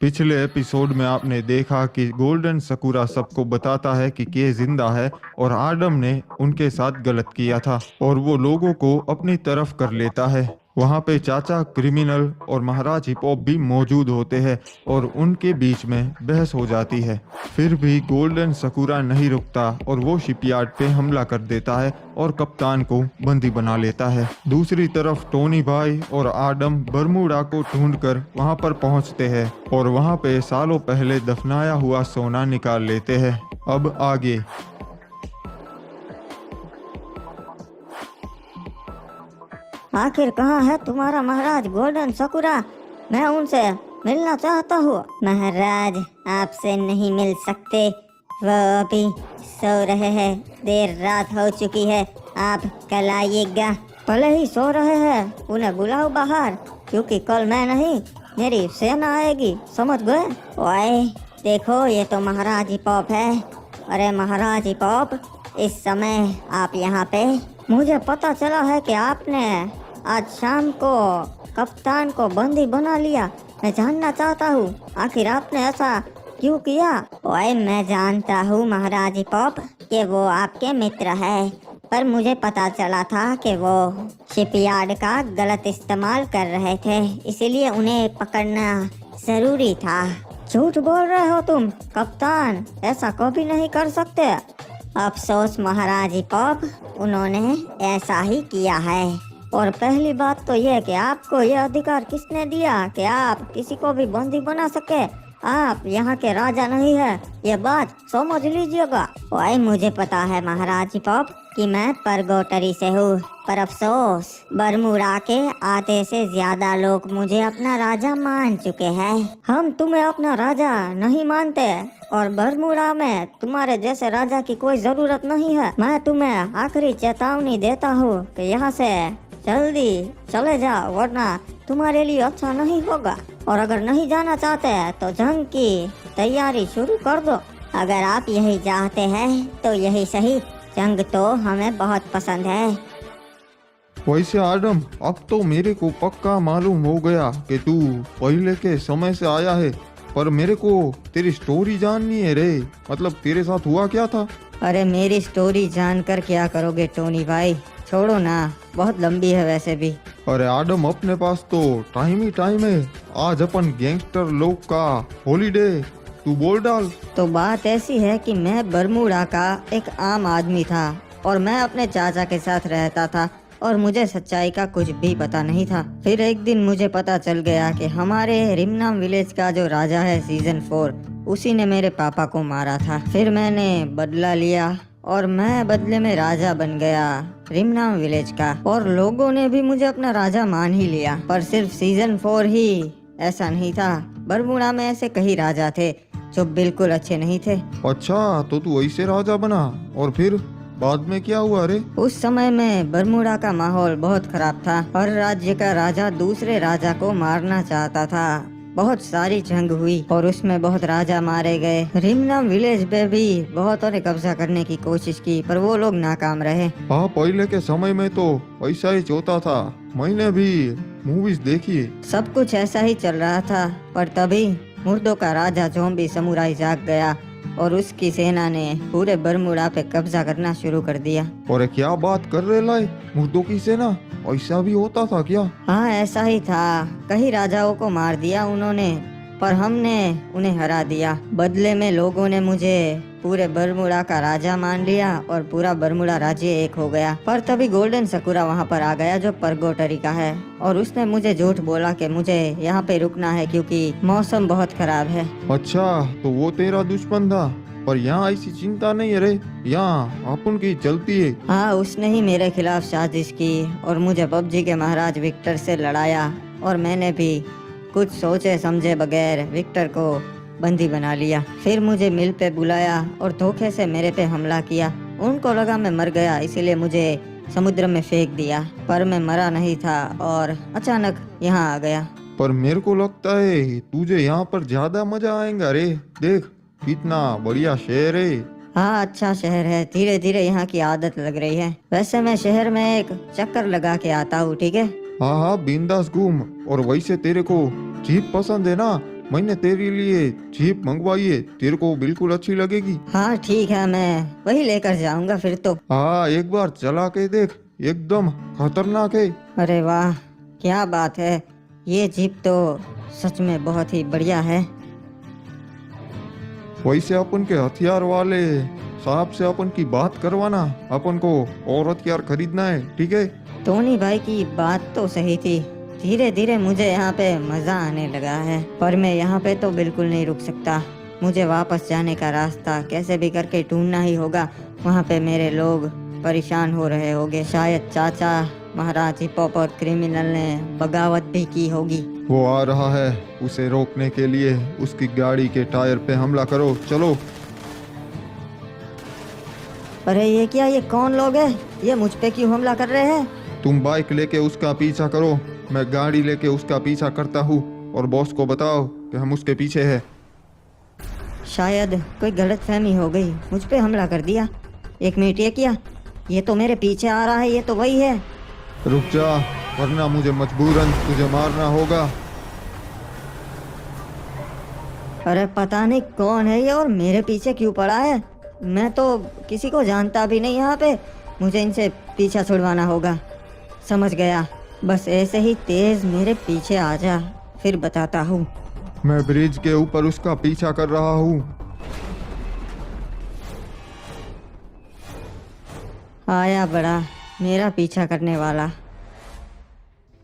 पिछले एपिसोड में आपने देखा कि गोल्डन सकूरा सबको बताता है कि के जिंदा है और आडम ने उनके साथ गलत किया था और वो लोगों को अपनी तरफ कर लेता है। वहाँ पे चाचा क्रिमिनल और महाराज हिपॉप भी मौजूद होते हैं और उनके बीच में बहस हो जाती है। फिर भी गोल्डन सकूरा नहीं रुकता और वो शिपयार्ड पे हमला कर देता है और कप्तान को बंदी बना लेता है। दूसरी तरफ टोनी भाई और आडम बरमूडा को ढूंढकर वहाँ पर पहुँचते हैं और वहाँ पे सालों पहले दफनाया हुआ सोना निकाल लेते हैं। अब आगे। आखिर कहाँ है तुम्हारा महाराज गोल्डन सकूरा? मैं उनसे मिलना चाहता हूँ। महाराज आपसे नहीं मिल सकते, वो अभी सो रहे हैं, देर रात हो चुकी है, आप कल आइएगा। भले ही सो रहे हैं, उन्हें बुलाओ बाहर, क्योंकि कल मैं नहीं, मेरी सेना आएगी, समझ गए? ओए देखो, ये तो महाराज हिपॉप है। अरे महाराज हिपॉप, इस समय आप यहाँ पे? मुझे पता चला है कि आपने आज शाम को कप्तान को बंदी बना लिया। मैं जानना चाहता हूँ आखिर आपने ऐसा क्यों किया? ओए मैं जानता हूँ महाराज हिपॉप कि वो आपके मित्र है, पर मुझे पता चला था कि वो शिपयार्ड का गलत इस्तेमाल कर रहे थे, इसीलिए उन्हें पकड़ना जरूरी था। झूठ बोल रहे हो तुम कप्तान, ऐसा कभी नहीं कर सकते। अफसोस महाराज हिपॉप, उन्होंने ऐसा ही किया है। और पहली बात तो यह कि आपको यह अधिकार किसने दिया कि आप किसी को भी बंदी बना सके? आप यहाँ के राजा नहीं है, ये बात समझ लीजिएगा। ओए मुझे पता है महाराज हिपॉप कि मैं परगोटरी से हूँ, पर अफसोस बरमूडा के आधे से ज्यादा लोग मुझे अपना राजा मान चुके हैं। हम तुम्हें अपना राजा नहीं मानते और बरमूडा में तुम्हारे जैसे राजा की कोई जरूरत नहीं है। मैं तुम्हें आखिरी चेतावनी देता हूँ कि यहाँ से जल्दी चले जाओ, वरना तुम्हारे लिए अच्छा नहीं होगा। और अगर नहीं जाना चाहते तो जंग की तैयारी शुरू कर दो। अगर आप यही चाहते हैं तो यही सही, जंग तो हमें बहुत पसंद है। वैसे आडम, अब तो मेरे को पक्का मालूम हो गया कि तू पहले के समय से आया है, पर मेरे को तेरी स्टोरी जाननी है रे। मतलब तेरे साथ हुआ क्या था? अरे मेरी स्टोरी जानकर क्या करोगे टोनी भाई, छोड़ो ना, बहुत लंबी है वैसे भी। अरे आडम, अपने पास तो टाइम ही टाइम है। आज अपन गैंगस्टर लोग का हॉलीडे, तू बोल डाल। तो बात ऐसी है कि मैं बरमूडा का एक आम आदमी था और मैं अपने चाचा के साथ रहता था और मुझे सच्चाई का कुछ भी पता नहीं था। फिर एक दिन मुझे पता चल गया कि हमारे रिमनाम विलेज का जो राजा है सीजन 4, उसी ने मेरे पापा को मारा था। फिर मैंने बदला लिया और मैं बदले में राजा बन गया रिमनाम विलेज का, और लोगों ने भी मुझे अपना राजा मान ही लिया। पर सिर्फ सीजन 4 ही ऐसा नहीं था, बरमूडा में ऐसे कई राजा थे जो बिल्कुल अच्छे नहीं थे। अच्छा, तो तू ऐसे राजा बना, और फिर बाद में क्या हुआ रे? उस समय में बरमूडा का माहौल बहुत खराब था। हर राज्य का राजा दूसरे राजा को मारना चाहता था। बहुत सारी जंग हुई और उसमें बहुत राजा मारे गए। रिमनाम विलेज पे भी बहुतों ने कब्जा करने की कोशिश की, पर वो लोग नाकाम रहे। हाँ, पहले के समय में तो ऐसा ही होता था, मैंने भी मूवीज देखी। सब कुछ ऐसा ही चल रहा था, पर तभी मुर्दों का राजा ज़ॉम्बी समुराई जाग गया और उसकी सेना ने पूरे बरमूडा पे कब्जा करना शुरू कर दिया। और क्या बात कर रहे लाई, मुर्दों की सेना? ऐसा भी होता था क्या? हाँ ऐसा ही था, कई राजाओं को मार दिया उन्होंने, पर हमने उन्हें हरा दिया। बदले में लोगों ने मुझे पूरे बरमूडा का राजा मान लिया और पूरा बरमूडा राज्य एक हो गया। पर तभी गोल्डन सकूरा वहाँ पर आ गया जो परगोटरी का है, और उसने मुझे झूठ बोला कि मुझे यहाँ पे रुकना है क्योंकि मौसम बहुत खराब है। अच्छा, तो वो तेरा दुश्मन था, पर यहाँ ऐसी चिंता नहीं है रे, यहाँ अपन की चलती है। हाँ, उसने ही मेरे खिलाफ साजिश की और मुझे पबजी के महाराज विक्टर से लड़ाया, और मैंने भी कुछ सोचे समझे बगैर विक्टर को बंदी बना लिया। फिर मुझे मिल पे बुलाया और धोखे से मेरे पे हमला किया। उनको लगा मैं मर गया, इसीलिए मुझे समुद्र में फेंक दिया, पर मैं मरा नहीं था और अचानक यहाँ आ गया। पर मेरे को लगता है तुझे यहाँ पर ज्यादा मजा आएगा रे। देख कितना बढ़िया शहर है। हाँ अच्छा शहर है, धीरे धीरे यहाँ की आदत लग रही है। वैसे मैं शहर में एक चक्कर लगा के आता हूँ, ठीक है? हाँ हाँ, बिंदास घूम। और वैसे तेरे को जीप पसंद है ना, मैंने तेरे लिए जीप मंगवाई है, तेरे को बिल्कुल अच्छी लगेगी। हाँ ठीक है, मैं वही लेकर जाऊंगा फिर तो। हाँ, एक बार चला के देख, एकदम खतरनाक है। अरे वाह, क्या बात है, ये जीप तो सच में बहुत ही बढ़िया है। वैसे अपन के हथियार वाले साहब से अपन की बात करवाना, अपन को और हथियार खरीदना है, ठीक है? टोनी भाई की बात तो सही थी। धीरे धीरे मुझे यहाँ पे मजा आने लगा है, पर मैं यहाँ पे तो बिल्कुल नहीं रुक सकता। मुझे वापस जाने का रास्ता कैसे भी करके ढूंढना ही होगा। वहाँ पे मेरे लोग परेशान हो रहे होंगे, शायद चाचा महाराज हिप हॉप और क्रिमिनल ने बगावत भी की होगी। वो आ रहा है, उसे रोकने के लिए उसकी गाड़ी के टायर पे हमला करो, चलो। अरे ये क्या, ये कौन लोग हैं? ये मुझ पे क्यों हमला कर रहे हैं? तुम बाइक लेके उसका पीछा करो, मैं गाड़ी लेके उसका पीछा करता हूँ, और बॉस को बताओ कि हम उसके पीछे हैं। शायद कोई गलतफहमी हो गई, मुझ पे हमला कर दिया। एक मिनट, ये क्या, ये तो मेरे पीछे आ रहा है, ये तो वही है। रुक जा, वरना मुझे मजबूरन तुझे मारना होगा। अरे पता नहीं कौन है ये और मेरे पीछे क्यों पड़ा है। मैं तो किसी को जानता भी नहीं यहाँ पे। मुझे इनसे पीछा छुड़वाना होगा। समझ गया, बस ऐसे ही तेज मेरे पीछे आ जा, फिर बताता हूँ। मैं ब्रिज के ऊपर उसका पीछा कर रहा हूँ। आया बड़ा मेरा पीछा करने वाला।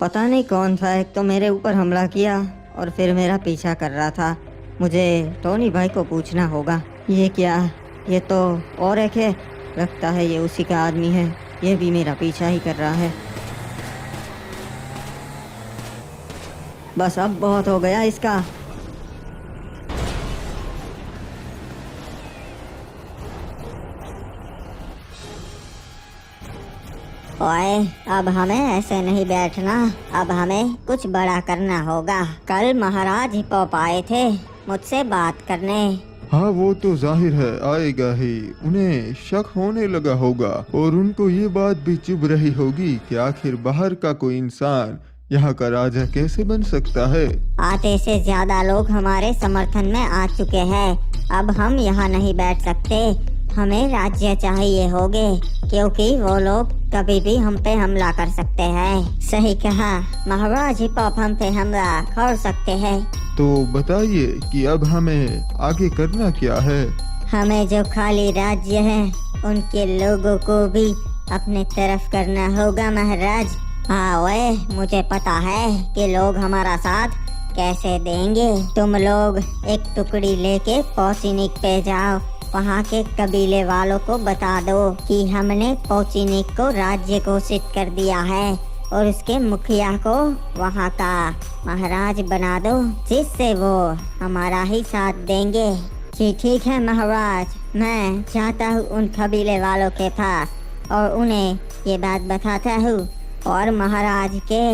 पता नहीं कौन था, एक तो मेरे ऊपर हमला किया और फिर मेरा पीछा कर रहा था। मुझे टोनी भाई को पूछना होगा। ये क्या, ये तो और एक है, लगता है ये उसी का आदमी है। ये भी मेरा पीछा ही कर रहा है। बस अब बहुत हो गया इसका। ओए, अब हमें ऐसे नहीं बैठना, अब हमें कुछ बड़ा करना होगा। कल महाराज हिप हॉप आए थे मुझसे बात करने। हाँ, वो तो जाहिर है आएगा ही। उन्हें शक होने लगा होगा और उनको ये बात भी चुभ रही होगी कि आखिर बाहर का कोई इंसान यहाँ का राजा कैसे बन सकता है। आधे से ज्यादा लोग हमारे समर्थन में आ चुके हैं। अब हम यहाँ नहीं बैठ सकते, हमें राज्य चाहिए होगे, क्योंकि वो लोग कभी भी हम पे हमला कर सकते हैं। सही कहा, महाराज हिप हॉप हम पे हमला कर सकते हैं। तो बताइए कि अब हमें आगे करना क्या है। हमें जो खाली राज्य है उनके लोगों को भी अपने तरफ करना होगा महाराज। हाँ ओए, मुझे पता है कि लोग हमारा साथ कैसे देंगे। तुम लोग एक टुकड़ी लेके पोचिनिक पे जाओ, वहाँ के कबीले वालों को बता दो कि हमने पोचिनिक को राज्य घोषित कर दिया है और उसके मुखिया को वहाँ का महाराज बना दो, जिससे वो हमारा ही साथ देंगे। जी ठीक है महाराज, मैं जाता हूँ उन कबीले वालों के पास और उन्हें ये बात बताता हूँ। और महाराज के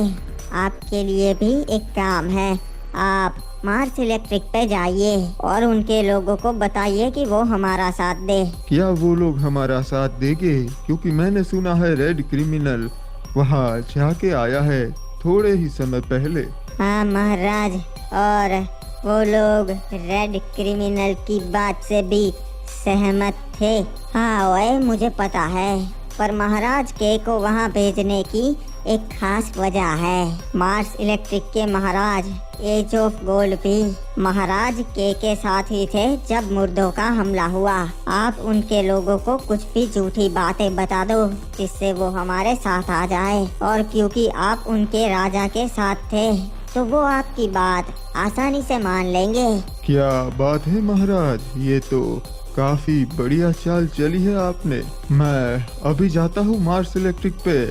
आपके लिए भी एक काम है, आप मार्स इलेक्ट्रिक पे जाइए और उनके लोगों को बताइए कि वो हमारा साथ दे। क्या वो लोग हमारा साथ देंगे? क्योंकि मैंने सुना है रेड क्रिमिनल वहाँ जाके आया है थोड़े ही समय पहले। हाँ महाराज, और वो लोग रेड क्रिमिनल की बात से भी सहमत थे। हाँ ओए, मुझे पता है, पर महाराज के को वहाँ भेजने की एक खास वजह है। मार्स इलेक्ट्रिक के महाराज एज ऑफ गोल्ड भी महाराज के साथ ही थे जब मुर्दों का हमला हुआ। आप उनके लोगों को कुछ भी झूठी बातें बता दो जिससे वो हमारे साथ आ जाए, और क्योंकि आप उनके राजा के साथ थे तो वो आपकी बात आसानी से मान लेंगे। क्या बात है महाराज, ये तो काफी बढ़िया चाल चली है आपने। मैं अभी जाता हूँ मार्स इलेक्ट्रिक पे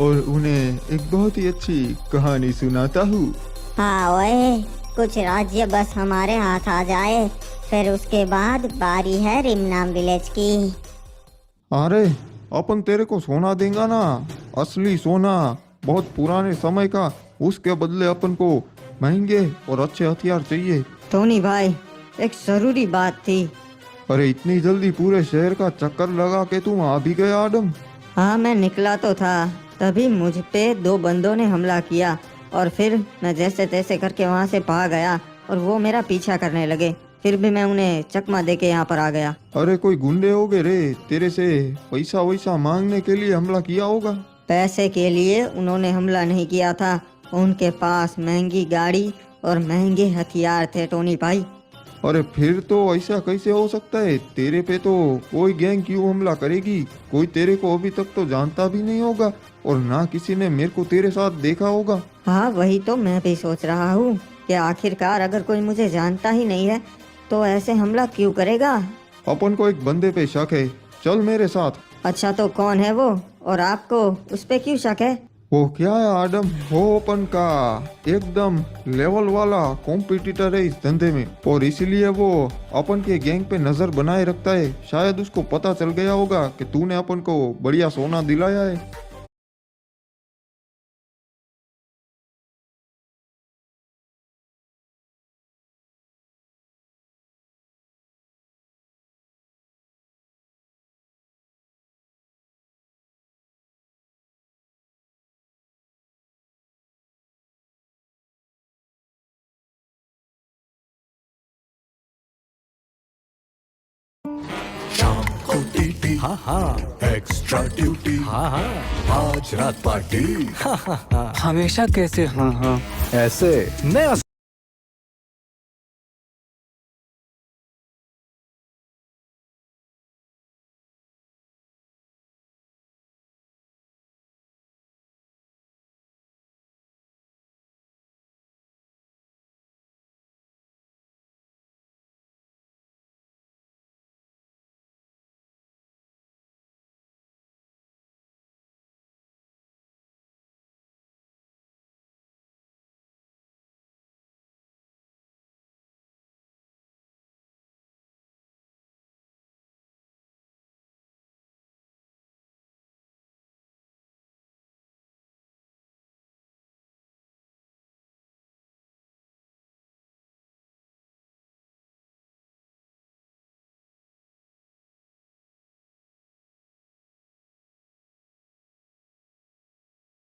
और उन्हें एक बहुत ही अच्छी कहानी सुनाता हूँ। हाँ ओए, कुछ राज्य बस हमारे हाथ आ जाए, फिर उसके बाद बारी है रिमनाम विलेज की। अरे अपन तेरे को सोना देंगे ना, असली सोना, बहुत पुराने समय का। उसके बदले अपन को महंगे और अच्छे हथियार चाहिए। टोनी भाई, एक जरूरी बात थी। अरे इतनी जल्दी पूरे शहर का चक्कर लगा के तुम आ भी गए आदम? हाँ, मैं निकला तो था, तभी मुझ पे 2 बंदों ने हमला किया और फिर मैं जैसे तैसे करके वहाँ से भाग गया। और वो मेरा पीछा करने लगे। फिर भी मैं उन्हें चकमा देके यहाँ पर आ गया। अरे कोई गुंडे हो गए रे, तेरे से पैसा वैसा मांगने के लिए हमला किया होगा। पैसे के लिए उन्होंने हमला नहीं किया था, उनके पास महंगी गाड़ी और महंगे हथियार थे टोनी भाई। अरे फिर तो ऐसा कैसे हो सकता है? तेरे पे तो कोई गैंग क्यों हमला करेगी? कोई तेरे को अभी तक तो जानता भी नहीं होगा और ना किसी ने मेरे को तेरे साथ देखा होगा। हाँ, वही तो मैं भी सोच रहा हूँ कि आखिरकार अगर कोई मुझे जानता ही नहीं है तो ऐसे हमला क्यों करेगा। अपन को एक बंदे पे शक है, चल मेरे साथ। अच्छा, तो कौन है वो और आपको उस पे क्यों शक है? वो क्या है आदम, वो अपन का एकदम लेवल वाला कॉम्पिटिटर है इस धंधे में और इसीलिए वो अपन के गैंग पे नजर बनाए रखता है। शायद उसको पता चल गया होगा कि तूने अपन को बढ़िया सोना दिलाया है। शाम को टीटी, हाँ हाँ, एक्स्ट्रा ड्यूटी, हाँ हाँ, आज रात पार्टी, हाँ हाँ हाँ, हमेशा कैसे हाँ हाँ ऐसे नया